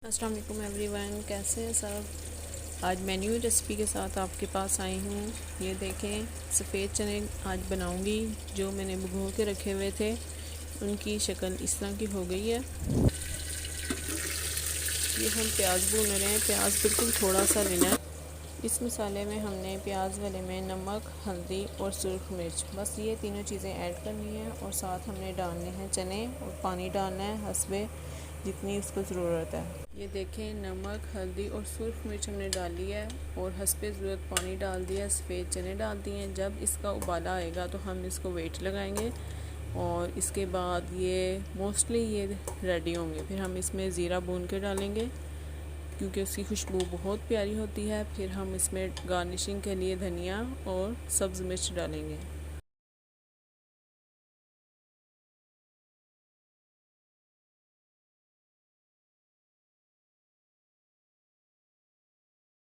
अस्सलाम वालेकुम एवरीवन, कैसे हैं सब। आज मैं न्यू रेसिपी के साथ आपके पास आई हूँ। ये देखें, सफ़ेद चने आज बनाऊँगी। जो मैंने भिगो के रखे हुए थे उनकी शक्ल इस तरह की हो गई है। ये हम प्याज भून रहे हैं। प्याज बिल्कुल थोड़ा सा लेना है। इस मसाले में हमने प्याज वाले में नमक, हल्दी और सुरख मिर्च, बस ये तीनों चीज़ें ऐड करनी है। और साथ हमने डालने हैं चने और पानी डालना है हस्बे जितनी उसको ज़रूरत है। ये देखें, नमक, हल्दी और सुरख मिर्च हमने डाली है और हस्बे ज़रूरत पानी डाल दिया। सफ़ेद चने डाल दिए हैं। जब इसका उबाला आएगा तो हम इसको वेट लगाएंगे और इसके बाद ये मोस्टली ये रेडी होंगे। फिर हम इसमें ज़ीरा भून के डालेंगे क्योंकि उसकी खुशबू बहुत प्यारी होती है। फिर हम इसमें गार्निशिंग के लिए धनिया और सब्ज़ मिर्च डालेंगे।